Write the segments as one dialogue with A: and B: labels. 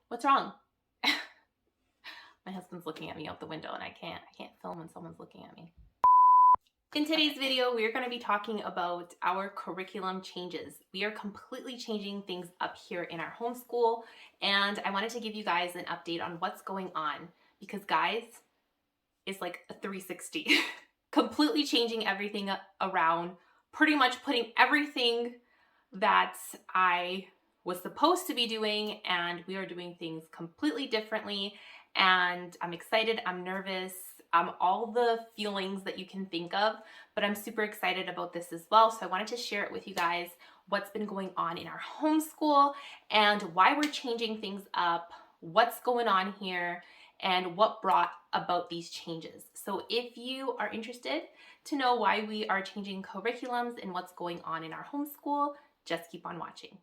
A: What's wrong? My husband's looking at me out the window and I can't film when someone's looking at me. In today's video, we're going to be talking about our curriculum changes. We are completely changing things up here in our homeschool, and I wanted to give you guys an update on what's going on because, guys, it's like a 360. Completely changing everything around, pretty much putting everything that I was supposed to be doing, and we are doing things completely differently. And I'm excited, I'm nervous, all the feelings that you can think of, but I'm super excited about this as well. So I wanted to share it with you guys, what's been going on in our homeschool and why we're changing things up, what's going on here, and what brought about these changes. So if you are interested to know why we are changing curriculums and what's going on in our homeschool, just keep on watching.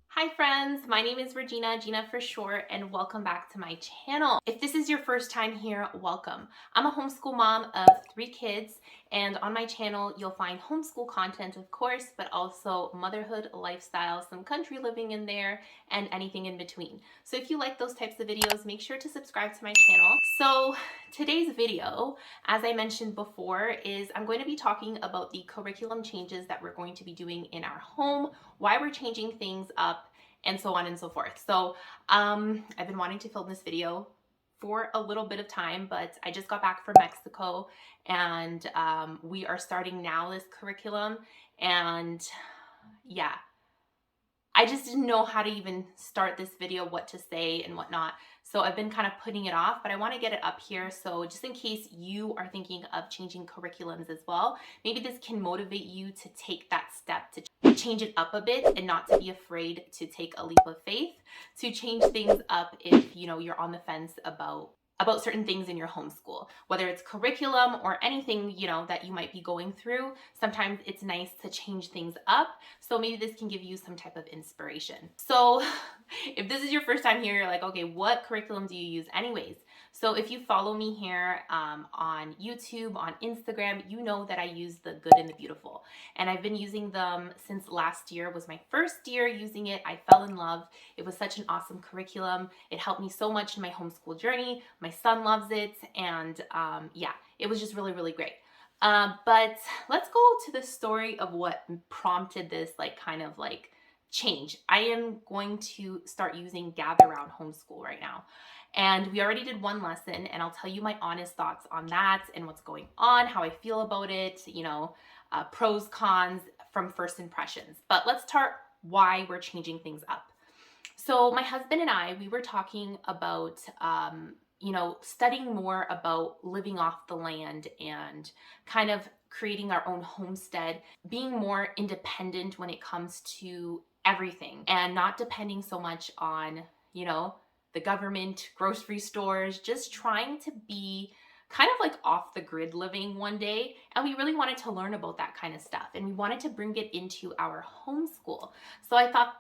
A: Hi friends, my name is Regina, Gina for short, and welcome back to my channel. If this is your first time here, welcome. I'm a homeschool mom of 3 kids, and on my channel you'll find homeschool content, of course, but also motherhood, lifestyle, some country living in there, and anything in between. So if you like those types of videos, make sure to subscribe to my channel. So today's video, as I mentioned before, is I'm going to be talking about the curriculum changes that we're going to be doing in our home, why we're changing things up, and so on and so forth. So I've been wanting to film this video for a little bit of time, but I just got back from Mexico, and we are starting now this curriculum, and yeah, I just didn't know how to even start this video, what to say and whatnot. So I've been kind of putting it off, but I want to get it up here. So just in case you are thinking of changing curriculums as well, maybe this can motivate you to take that step to change it up a bit and not to be afraid to take a leap of faith, to change things up if you're on the fence about certain things in your homeschool, whether it's curriculum or anything that you might be going through. Sometimes it's nice to change things up, so maybe this can give you some type of inspiration. So if this is your first time here, you're like, okay, what curriculum do you use anyways? So if you follow me here on YouTube, on Instagram, you know that I use the Good and the Beautiful, and I've been using them since last year. Was my first year using it. I fell in love. It was such an awesome curriculum. It helped me so much in my homeschool journey. My son loves it, and yeah, it was just really, really great. But let's go to the story of what prompted this kind of change. I am going to start using Gather Round Homeschool right now. And we already did one lesson, and I'll tell you my honest thoughts on that and what's going on, how I feel about it, pros, cons from first impressions. But let's start why we're changing things up. So my husband and I, we were talking about, studying more about living off the land and kind of creating our own homestead, being more independent when it comes to everything and not depending so much on, the government, grocery stores, just trying to be kind of like off the grid living one day. And we really wanted to learn about that kind of stuff, and we wanted to bring it into our homeschool. So I thought,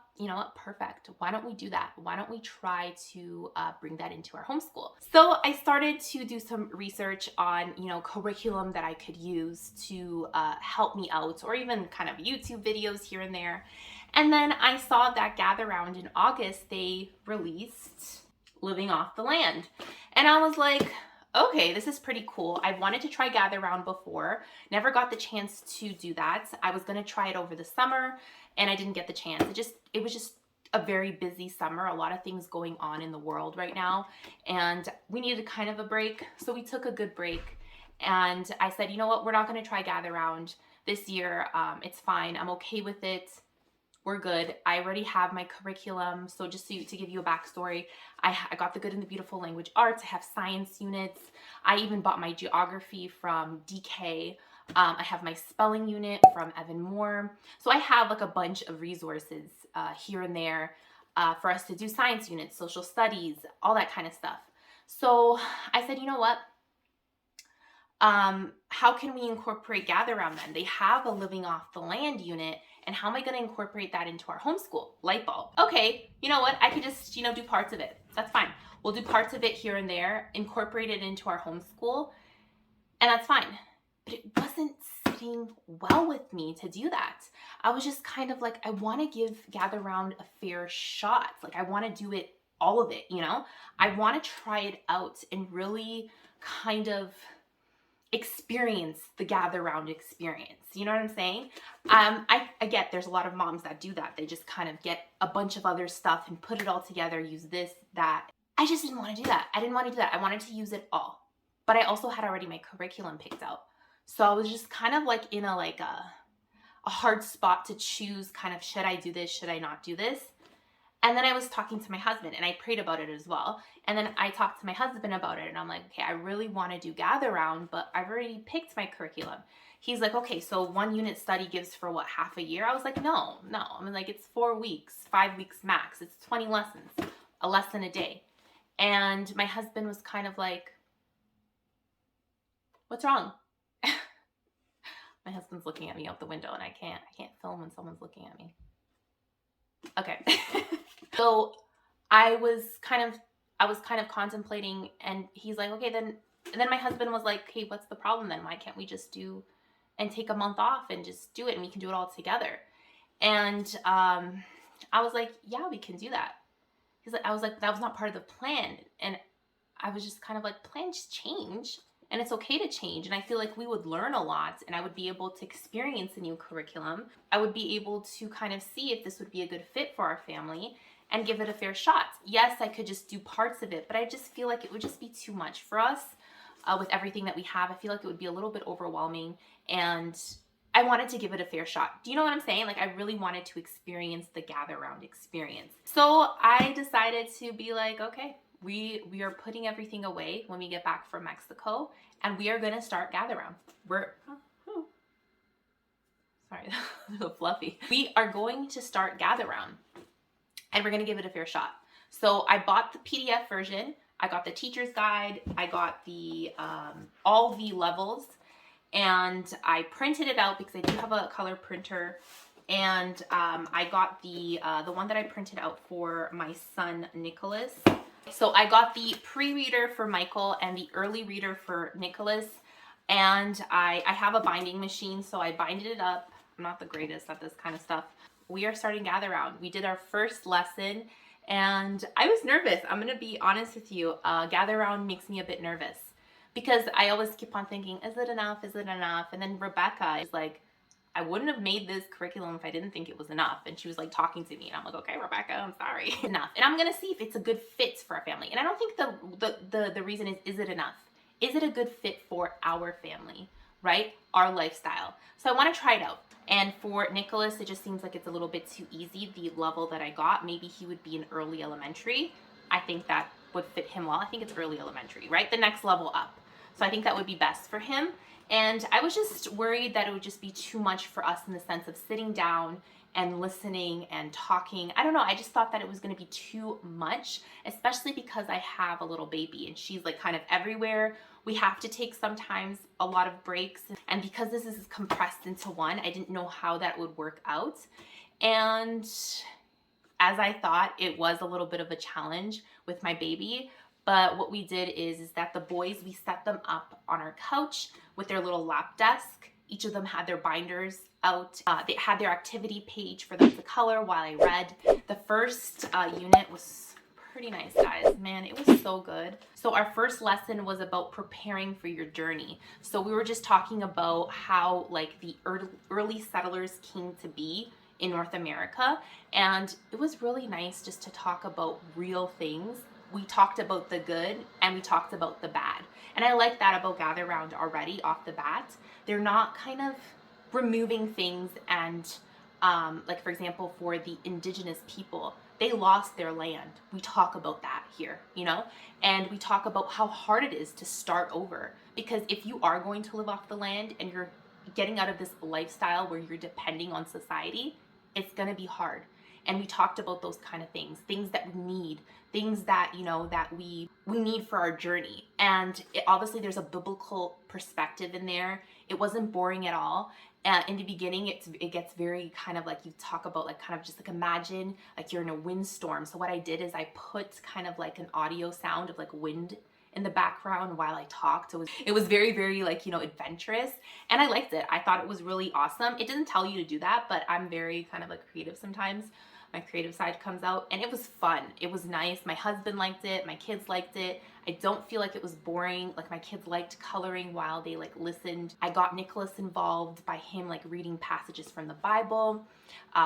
A: perfect. Why don't we do that? Why don't we try to bring that into our homeschool? So I started to do some research on, curriculum that I could use to help me out, or even kind of YouTube videos here and there. And then I saw that Gather Round in August, they released Living Off the Land. And I was like, okay, this is pretty cool. I've wanted to try Gather Round before, never got the chance to do that. I was going to try it over the summer, and I didn't get the chance. It was just a very busy summer, a lot of things going on in the world right now, and we needed kind of a break. So we took a good break, and I said, you know what, we're not going to try Gather Round this year. It's fine. I'm okay with it. We're good. I already have my curriculum. So just to give you a backstory, I got the Good and the Beautiful language arts. I have science units. I even bought my geography from DK. I have my spelling unit from Evan Moore. So I have a bunch of resources here and there for us to do science units, social studies, all that kind of stuff. So I said, you know what? How can we incorporate Gather Round then? They have a Living Off the Land unit, and how am I going to incorporate that into our homeschool? Light bulb. Okay, you know what? I could just, do parts of it. That's fine. We'll do parts of it here and there, incorporate it into our homeschool, And that's fine. But it wasn't sitting well with me to do that. I was just kind of like, I want to give Gather Round a fair shot. Like, I want to do it, all of it, you know? I want to try it out and really kind of experience the Gather Round experience. You know what I'm saying? I get there's a lot of moms that do that. They just kind of get a bunch of other stuff and put it all together, use this, that. I just didn't want to do that. I didn't want to do that. I wanted to use it all. But I also had already my curriculum picked out. So I was just kind of like in a hard spot to choose kind of, should I do this? Should I not do this? And then I was talking to my husband and I prayed about it as well. And then I talked to my husband about it and I'm like, okay, I really want to do Gather Round, but I've already picked my curriculum. He's like, okay, so 1 unit study gives for what, half a year? I was like, no. I mean, like, it's 4 weeks, 5 weeks max. It's 20 lessons, a lesson a day. And my husband was kind of like, what's wrong? My husband's looking at me out the window and I can't film when someone's looking at me. Okay. So I was kind of contemplating and he's like, okay, then, and then my husband was like, hey, what's the problem then? Why can't we just do and take a month off and just do it and we can do it all together? And I was like, yeah, we can do that. I was like, that was not part of the plan. And I was just kind of like, plans change and it's okay to change. And I feel like we would learn a lot and I would be able to experience a new curriculum. I would be able to kind of see if this would be a good fit for our family and give it a fair shot. Yes, I could just do parts of it, but I just feel like it would just be too much for us with everything that we have. I feel like it would be a little bit overwhelming and I wanted to give it a fair shot. Do you know what I'm saying? Like, I really wanted to experience the Gather Round experience. So I decided to be like, okay, we are putting everything away when we get back from Mexico and we are going to start Gather Round. Sorry, a little fluffy. We are going to start Gather Round and we're going to give it a fair shot. So I bought the PDF version. I got the teacher's guide. I got the all the levels and I printed it out because I do have a color printer. And I got the one that I printed out for my son, Nicholas. So I got the pre-reader for Michael and the early reader for Nicholas. And I have a binding machine, so I binded it up. I'm not the greatest at this kind of stuff. We are starting Gather Round. We did our first lesson and I was nervous. I'm going to be honest with you. Gather Round makes me a bit nervous because I always keep on thinking, is it enough? Is it enough? And then Rebecca is like, I wouldn't have made this curriculum if I didn't think it was enough. And she was like talking to me and I'm like, okay, Rebecca, I'm sorry. Enough. And I'm going to see if it's a good fit for our family. And I don't think the reason is it enough? Is it a good fit for our family, right? Our lifestyle. So I want to try it out. And for Nicholas, it just seems like it's a little bit too easy. The level that I got, maybe he would be in early elementary. I think that would fit him well. I think it's early elementary, right? The next level up. So I think that would be best for him. And I was just worried that it would just be too much for us in the sense of sitting down and listening and talking. I don't know. I just thought that it was going to be too much, especially because I have a little baby and she's like kind of everywhere. We have to take sometimes a lot of breaks. And because this is compressed into one, I didn't know how that would work out. And as I thought, it was a little bit of a challenge with my baby. But what we did is that the boys, we set them up on our couch with their little lap desk. Each of them had their binders out. They had their activity page for them to color while I read. The first unit was pretty nice, guys. Man, it was so good. So our first lesson was about preparing for your journey. So we were just talking about how like the early settlers came to be in North America. And it was really nice just to talk about real things. We talked about the good and we talked about the bad. And I like that about Gather Round already off the bat. They're not kind of removing things and like for example, for the indigenous people, they lost their land. We talk about that here, you know, and we talk about how hard it is to start over because if you are going to live off the land and you're getting out of this lifestyle where you're depending on society, it's going to be hard. And we talked about those kind of things that we need, things that, you know, that we need for our journey. And obviously there's a biblical perspective in there. It wasn't boring at all. In the beginning, it gets very kind of like you talk about like kind of just like imagine like you're in a windstorm. So what I did is I put kind of like an audio sound of like wind in the background while I talked. It was very, very like, adventurous, and I liked it. I thought it was really awesome. It didn't tell you to do that, but I'm very kind of like creative sometimes. My creative side comes out, and it was fun. It was nice. My husband liked it. My kids liked it. I don't feel like it was boring. Like, my kids liked coloring while they like listened. I got Nicholas involved by him like reading passages from the Bible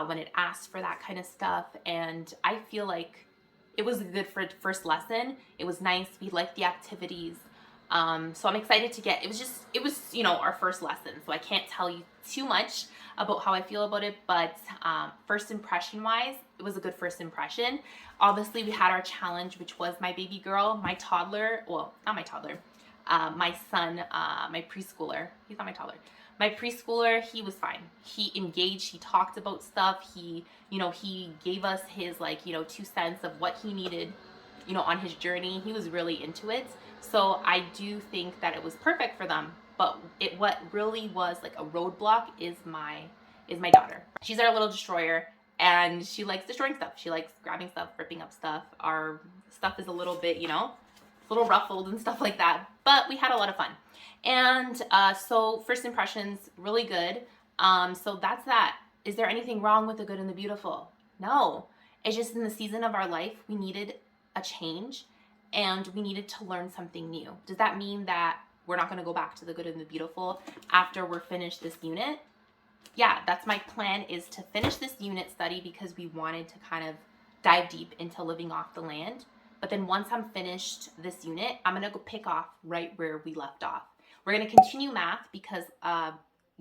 A: when it asked for that kind of stuff. And I feel like it was a good first lesson. It was nice. We liked the activities. So I'm excited to get, it was, our first lesson. So I can't tell you too much about how I feel about it, but first impression wise, it was a good first impression. Obviously we had our challenge, which was my baby girl, my toddler, well, not my toddler, my son, my preschooler, he's not my toddler. My preschooler, he was fine. He engaged, he talked about stuff. He gave us his 2 cents of what he needed, on his journey. He was really into it. So I do think that it was perfect for them. But what really was like a roadblock is my daughter. She's our little destroyer, and she likes destroying stuff. She likes grabbing stuff, ripping up stuff. Our stuff is a little bit, a little ruffled and stuff like that. But we had a lot of fun. And so first impressions, really good. So that's that. Is there anything wrong with the good and the beautiful? No. It's just in the season of our life, we needed a change, and we needed to learn something new. Does that mean that we're not going to go back to the good and the beautiful after we're finished this unit? Yeah, that's my plan, is to finish this unit study because we wanted to kind of dive deep into living off the land. But then once I'm finished this unit, I'm going to go pick off right where we left off. We're going to continue math because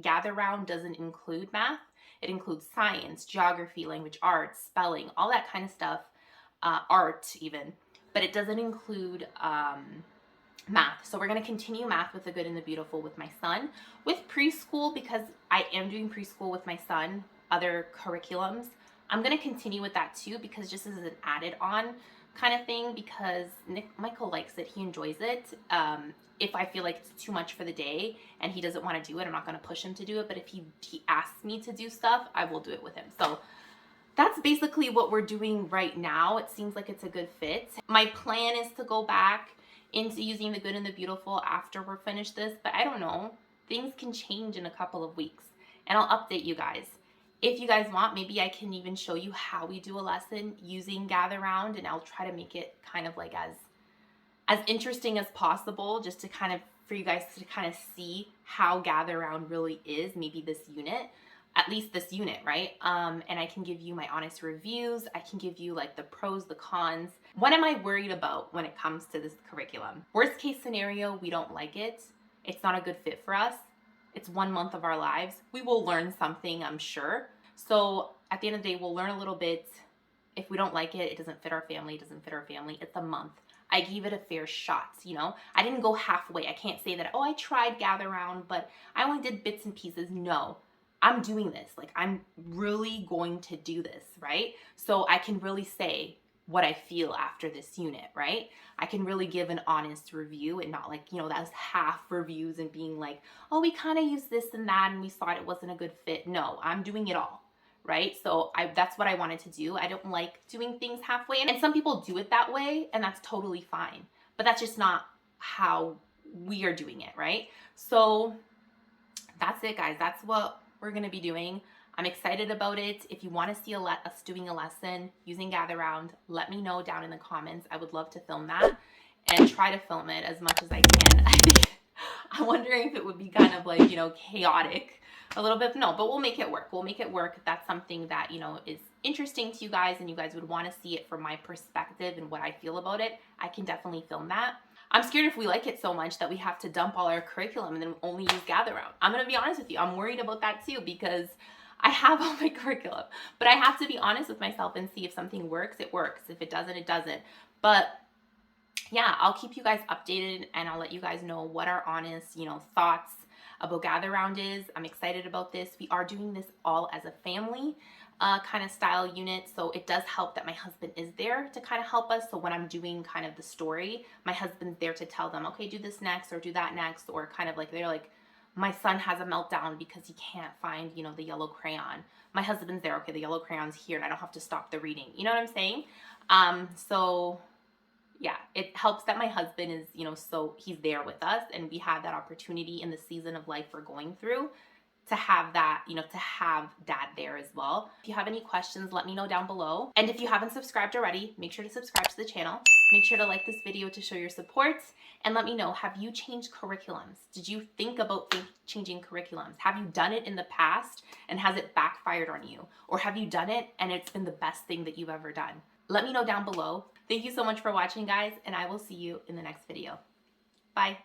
A: Gather Round doesn't include math. It includes science, geography, language arts, spelling, all that kind of stuff, art even. But it doesn't include math. So we're going to continue math with the good and the beautiful with my son. With preschool, because I am doing preschool with my son, other curriculums, I'm going to continue with that too, because just as an added on kind of thing, because Michael likes it. He enjoys it. If I feel like it's too much for the day and he doesn't want to do it, I'm not going to push him to do it. But if he asks me to do stuff, I will do it with him. So that's basically what we're doing right now. It seems like it's a good fit. My plan is to go back into using the good and the beautiful after we're finished this, but I don't know. Things can change in a couple of weeks, and I'll update you guys. If you guys want, maybe I can even show you how we do a lesson using Gather Round, and I'll try to make it kind of like as interesting as possible, just to kind of, for you guys to kind of see how Gather Round really is, maybe this unit, at least this unit, right? And I can give you my honest reviews. I can give you like the pros, the cons. What am I worried about when it comes to this curriculum? Worst case scenario, we don't like it. It's not a good fit for us. It's 1 month of our lives. We will learn something, I'm sure. So at the end of the day, we'll learn a little bit. If we don't like it, it doesn't fit our family, it doesn't fit our family. It's a month. I gave it a fair shot, I didn't go halfway. I can't say that, I tried Gather Round, but I only did bits and pieces. No, I'm doing this. Like, I'm really going to do this, right? So I can really say what I feel after this unit, right? I can really give an honest review and not like, those half reviews and being like, we kind of used this and that and we thought it wasn't a good fit. No, I'm doing it all. Right? So that's what I wanted to do. I don't like doing things halfway. And some people do it that way, and that's totally fine. But that's just not how we are doing it, right? So that's it, guys. That's what we're going to be doing. I'm excited about it. If you want to see us doing a lesson using Gather Round, let me know down in the comments. I would love to film that and try to film it as much as I can. I'm wondering if it would be kind of like, chaotic a little bit. No, but we'll make it work. We'll make it work. If that's something that, is interesting to you guys and you guys would want to see it from my perspective and what I feel about it, I can definitely film that. I'm scared if we like it so much that we have to dump all our curriculum and then only use Gather Round. I'm going to be honest with you. I'm worried about that too, because I have all my curriculum, but I have to be honest with myself and see if something works, it works. If it doesn't, it doesn't. But yeah, I'll keep you guys updated and I'll let you guys know what our honest, thoughts about Gather Round is. I'm excited about this. We are doing this all as a family kind of style unit. So it does help that my husband is there to kind of help us. So when I'm doing kind of the story, my husband's there to tell them, okay, do this next or do that next, or kind of like, they're like, my son has a meltdown because he can't find, the yellow crayon. My husband's there, okay, the yellow crayon's here and I don't have to stop the reading. You know what I'm saying? So yeah, it helps that my husband is, so he's there with us, and we have that opportunity in the season of life we're going through to have that, to have dad there as well. If you have any questions, let me know down below. And if you haven't subscribed already, make sure to subscribe to the channel. Make sure to like this video to show your support, and let me know, have you changed curriculums? Did you think about changing curriculums? Have you done it in the past and has it backfired on you? Or have you done it and it's been the best thing that you've ever done? Let me know down below. Thank you so much for watching, guys, and I will see you in the next video. Bye.